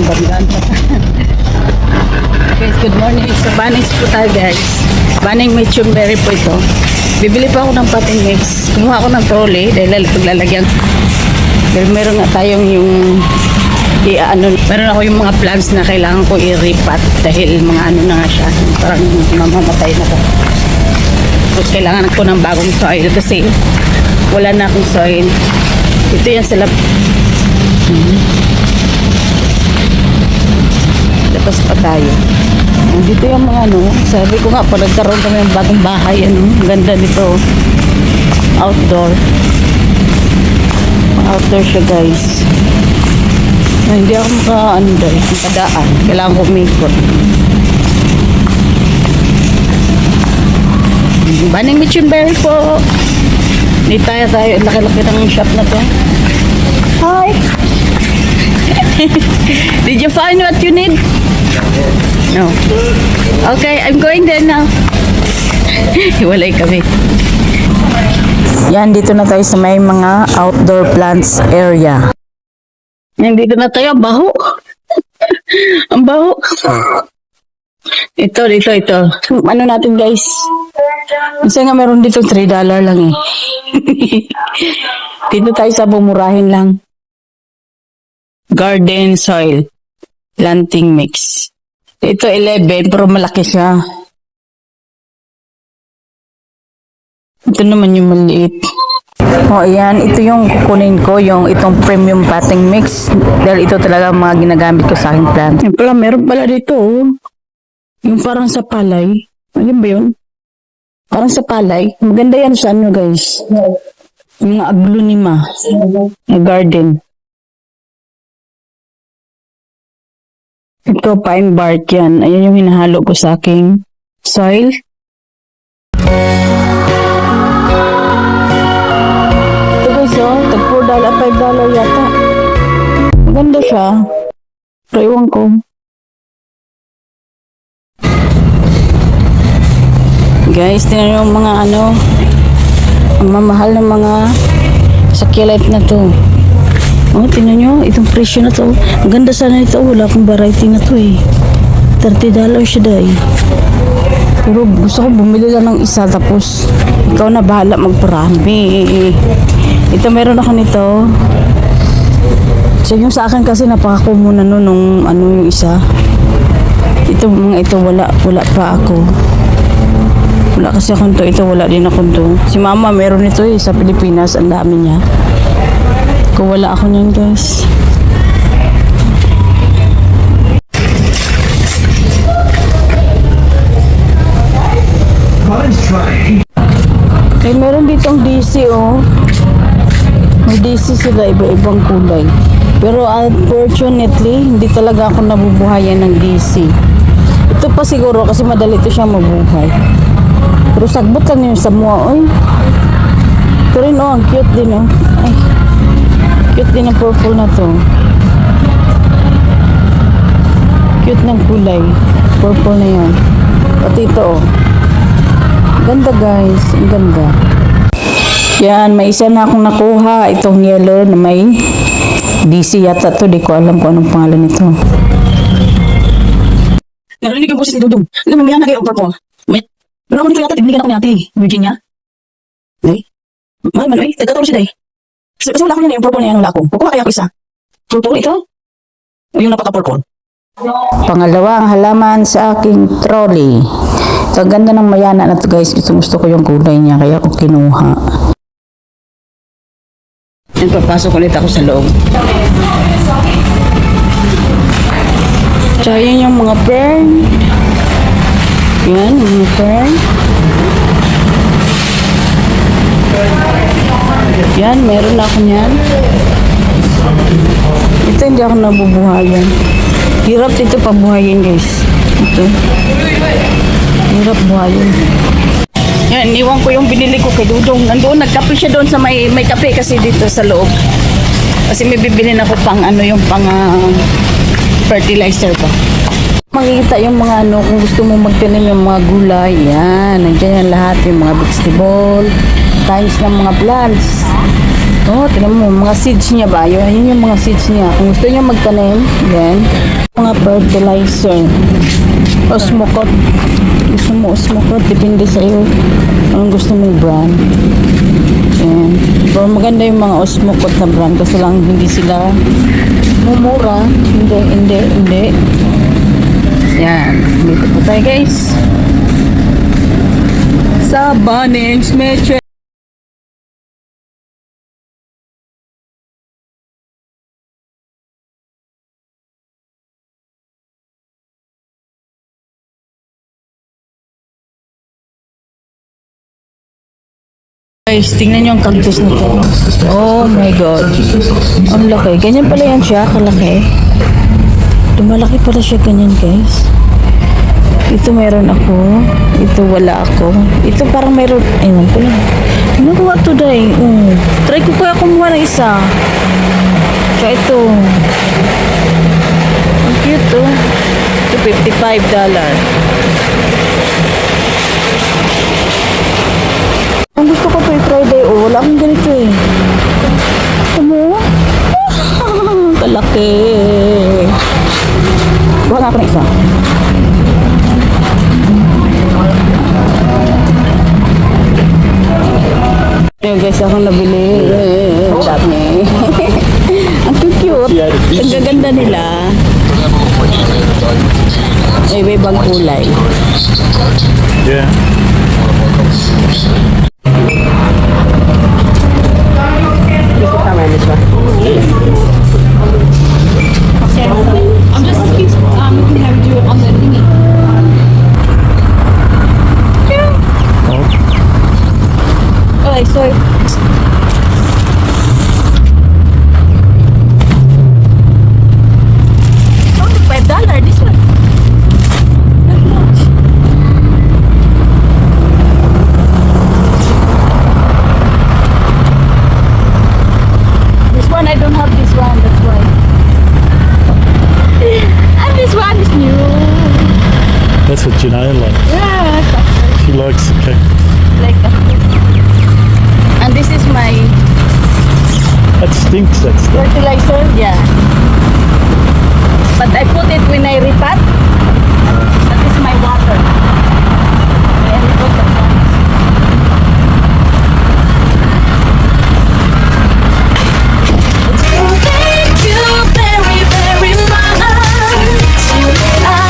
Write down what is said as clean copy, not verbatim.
Bandaan pa. Guys, good morning. So, Bunnings po tayo guys. Bunning Mechumberry po ito. Bibili pa ako ng potting mix. Kumuha ako ng trolley dahil paglalagyan. Dahil meron nga tayong yung meron ako yung mga plants na kailangan ko i-repot dahil mga ano na nga siya. Parang mamamatay na ko. Tapos kailangan ko ng bagong soil kasi wala na akong soil. Ito yan sila. Labas pa tayo. Dito yung mga ano, sabi ko nga, pag nagkaroon kami ng bagong bahay, ano, ganda dito. Outdoor. Outdoor siya guys. Hindi ako makadaan. Kailangan ko umikot. Bunning Mechumberry po. Hindi tayo. Laki-laki ng shop na to. Hi! Did you find what you need? No. Okay, I'm going there now. Hiwalay kami. Yan, dito na tayo sa may mga outdoor plants area. Yan, dito na tayo. Baho. Ang baho. Ito. Ano natin guys? Kasi nga meron dito $3 lang eh. Dito tayo sa bumurahin lang. Garden soil. Planting mix. Ito 11 pero malaki siya. Ito naman yung maliit. O ayan, ito yung kukunin ko, yung itong premium potting mix. Dahil ito talaga mga ginagamit ko sa aking plant. Yan pala, meron pala dito. Yung parang sa palay. Ano ba yun? Parang sa palay. Maganda yan sa ano guys. Yung mga aglonema. Na garden. Ito, pine bark yan. Ayan yung hinahalo ko sa aking soil. Ito guys, tag $4, $5 yata. Maganda siya. Pero iwan ko. Guys, tinan yung mga ano, ang mamahal ng mga succulent na to. Oh, tingnan nyo, itong presyo na to. Ang ganda sana ito. Wala akong variety na to eh. $30 siya dahil. Pero gusto ko bumili lang ng isa tapos ikaw na bahala magparami. Ito meron ako nito. So yung sa akin kasi napaka-common na nung ano yung isa. Ito mga ito wala pa ako. Wala kasi akong to. Ito wala din akong to. Si mama meron ito eh sa Pilipinas. Ang dami niya. Kung wala ako niyan guys. Okay, meron ditong DC oh. May DC sila iba-ibang kulay. Pero unfortunately, hindi talaga ako nabubuhayan ng DC. Ito pa siguro kasi madali ito siya mabuhay. Pero sagbot lang yun sa mua oy. Pero rin oh, ang cute din oh. Ay. Cute din ang purple na to. Cute ng kulay. Purple na yan. Pati ito oh. Ganda guys. Ang ganda. Yan. May isa na akong nakuha. Itong yellow na may DC yata to. Di ko alam kung anong pangalan nito. Narinig yung boses ni Dudong. Alam mo, may anak yung purple. Pero ako nito yata. Tiniligan ako ni ate. Virginia. Ay. Maman, ay. Tagatoro siya day. Kasi wala ko yan yung purple na yan, wala ko. Kukuha kaya ko isa. Purple ito? O yung napaka-purple? Pangalawa, ang halaman sa aking trolley. Ito, ang ganda ng mayana na to guys. Gusto ko yung kulay niya, kaya ako kinuha. Yan, papasok ulit ako sa loob. Tsaka yun yung mga fern. Yan, mga fern. Yan, meron na ako niyan. Ito hindi ako nabubuhayan. Hirap ito pabuhayin guys. Ito. Hirap buhayin. Yan, iwan ko yung binili ko kay Dudong. Nandoon, nagkape siya doon sa may kape kasi dito sa loob. Kasi may bibilin ako pang ano yung pang fertilizer pa. Makikita yung mga ano, kung gusto mo magtanim yung mga gulay, yan, nandiyan yan lahat, yung mga vegetable, kinds ng mga plants. Oh, tingnan mo, mga seeds niya ba? Yun yung mga seeds niya. Kung gusto niyo magtanim, yan. mga fertilizer. Osmocot. Gusto mo Osmocot, depende sa iyo. Anong gusto mong brand. Ayan. Pero maganda yung mga Osmocot na brand kasi lang hindi sila mumura. Hindi. Yan. Dito po tayo guys. Sa Bunnings Metro. Guys, tingnan nyo ang cactus na to. Oh my god. Ang laki. Ganyan pala yan siya, kalaki. Lumalaki pala siya ganyan guys. Ito meron ako. Ito wala ako. Ito parang meron. Ayun ko lang. Nakuha to day. Try ko kaya kumuha ng isa. Tsaka ito. Ang cute to. Ito $55. Ang gusto ko to i-try day. Wala akong ganito eh. Ano? Kalaki. Kuha nga ako ng isa. Ayun guys, akong nabili. Ang dami. Ang cute. Ang gaganda nila. Ay, may ibang kulay. Yeah. I'm just looking how to do it on the thingy. Okay, so $5 this one. Not much. This one I don't have this one, that's why. And this one is new. That's what Janelle likes. Yeah, She likes the cake. like that. And this is my That stinks, that stuff. fertilizer, yeah. But I put it when I repot. That is my water.